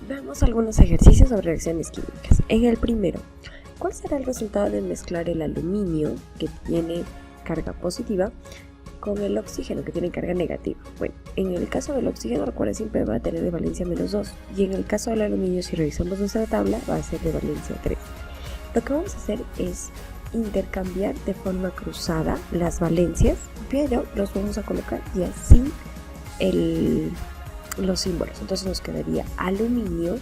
Veamos algunos ejercicios sobre reacciones químicas. En el primero, ¿cuál será el resultado de mezclar el aluminio, que tiene carga positiva, con el oxígeno, que tiene carga negativa? Bueno, en el caso del oxígeno, recuerda, siempre va a tener de valencia -2. Y en el caso del aluminio, si revisamos nuestra tabla, va a ser de valencia 3. Lo que vamos a hacer es intercambiar de forma cruzada las valencias, pero los vamos a colocar ya sin los símbolos. Entonces nos quedaría aluminio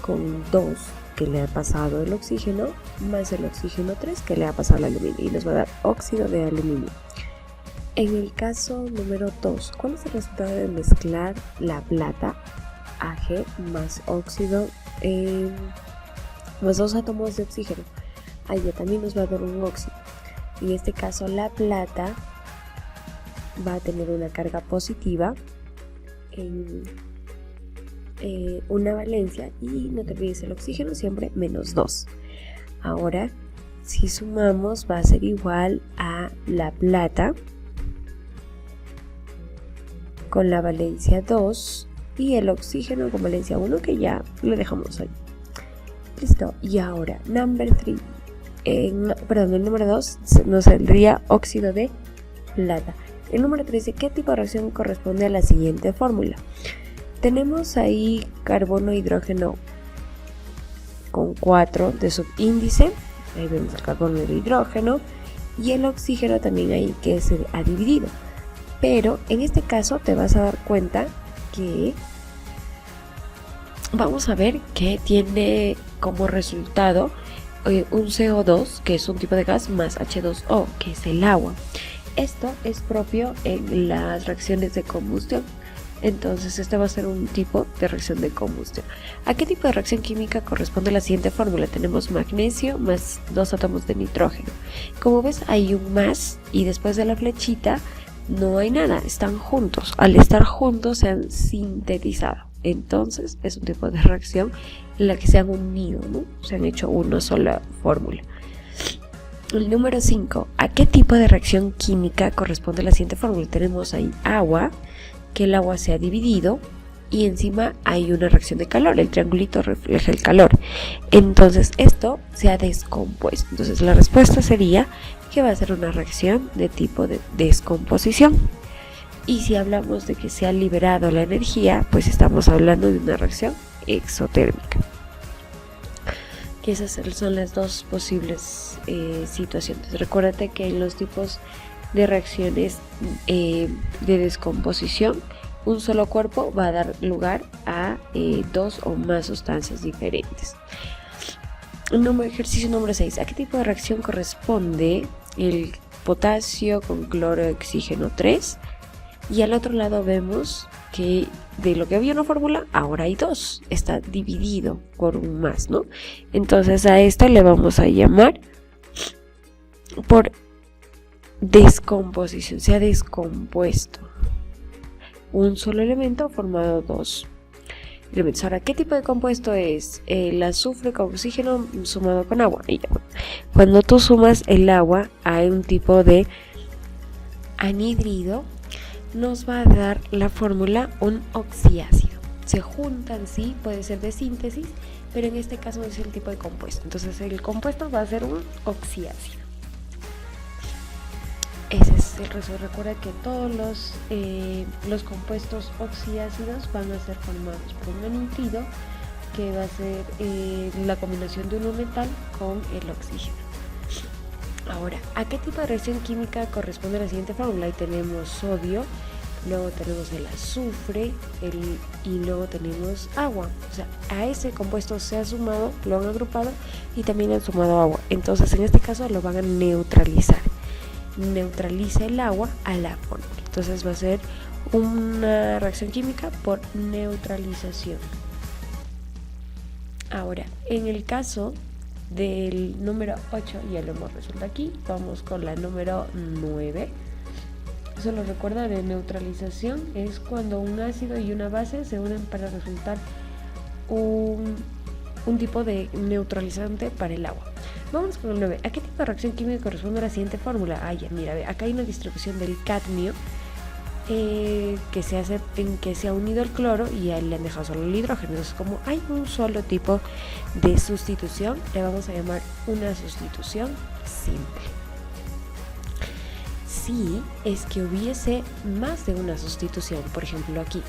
con 2 que le ha pasado el oxígeno, más el oxígeno 3 que le ha pasado el aluminio, y nos va a dar óxido de aluminio. En el caso número 2, ¿cuál es el resultado de mezclar la plata Ag más óxido más 2 átomos de oxígeno? Ahí ya también nos va a dar un óxido. En este caso la plata va a tener una carga positiva en una valencia, y no te olvides el oxígeno siempre -2. Ahora, si sumamos, va a ser igual a la plata con la valencia 2 y el oxígeno con valencia 1, que ya lo dejamos ahí. Listo. Y ahora, number 3. El número 2 nos saldría óxido de plata. El número 3 dice: ¿qué tipo de reacción corresponde a la siguiente fórmula? Tenemos ahí carbono e hidrógeno con 4 de subíndice. Ahí vemos el carbono y el hidrógeno. Y el oxígeno también ahí, que se ha dividido. Pero en este caso te vas a dar cuenta que vamos a ver que tiene como resultado un CO2, que es un tipo de gas, más H2O, que es el agua. Esto es propio en las reacciones de combustión. Entonces este va a ser un tipo de reacción de combustión. ¿A qué tipo de reacción química corresponde la siguiente fórmula? Tenemos magnesio más 2 átomos de nitrógeno. Como ves, hay un más, y después de la flechita no hay nada, están juntos. Al estar juntos se han sintetizado. Entonces es un tipo de reacción en la que se han unido, ¿no? Se han hecho una sola fórmula. El número 5. ¿A qué tipo de reacción química corresponde la siguiente fórmula? Tenemos ahí agua, que el agua se ha dividido, y encima hay una reacción de calor. El triangulito refleja el calor. Entonces esto se ha descompuesto. Entonces la respuesta sería que va a ser una reacción de tipo de descomposición. Y si hablamos de que se ha liberado la energía, pues estamos hablando de una reacción exotérmica. Que esas son las dos posibles situaciones. Recuérdate que en los tipos de reacciones de descomposición, un solo cuerpo va a dar lugar a 2 o más sustancias diferentes. Ejercicio número 6. ¿A qué tipo de reacción corresponde el potasio con cloro de oxígeno 3? Y al otro lado vemos que de lo que había una fórmula, ahora hay 2. Está dividido por un más, ¿no? Entonces a esto le vamos a llamar por descomposición. Se ha descompuesto un solo elemento formado 2 elementos. Ahora, ¿qué tipo de compuesto es? El azufre con oxígeno sumado con agua. Y ya, cuando tú sumas el agua a un tipo de anhidrido, nos va a dar la fórmula un oxiácido. Se juntan, sí, puede ser de síntesis, pero en este caso es el tipo de compuesto. Entonces el compuesto va a ser un oxiácido. Ese es el resumen. Recuerda que todos los compuestos oxiácidos van a ser formados por un anhidrido, que va a ser la combinación de un metal con el oxígeno. Ahora, ¿a qué tipo de reacción química corresponde la siguiente fórmula? Ahí tenemos sodio, luego tenemos el azufre y luego tenemos agua. O sea, a ese compuesto se ha sumado, lo han agrupado y también han sumado agua. Entonces, en este caso lo van a neutralizar. Neutraliza el agua a la fórmula. Entonces va a ser una reacción química por neutralización. Ahora, en el caso del número 8, ya lo hemos resuelto aquí, vamos con la número 9. Solo recuerda, de neutralización es cuando un ácido y una base se unen para resultar un tipo de neutralizante para el agua. Vamos con el 9. ¿A qué tipo de reacción química corresponde la siguiente fórmula? Ya, mira, acá hay una distribución del cadmio que se hace en que se ha unido el cloro y a él le han dejado solo el hidrógeno. Entonces, como hay un solo tipo de sustitución, le vamos a llamar una sustitución simple. Si es que hubiese más de una sustitución, por ejemplo aquí,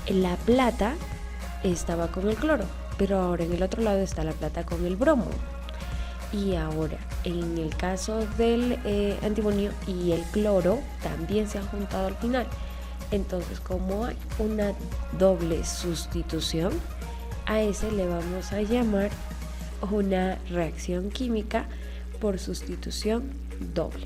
la plata estaba con el cloro, pero ahora en el otro lado está la plata con el bromo. Y ahora, en el caso del antimonio y el cloro, también se han juntado al final. Entonces, como hay una doble sustitución, a ese le vamos a llamar una reacción química por sustitución doble.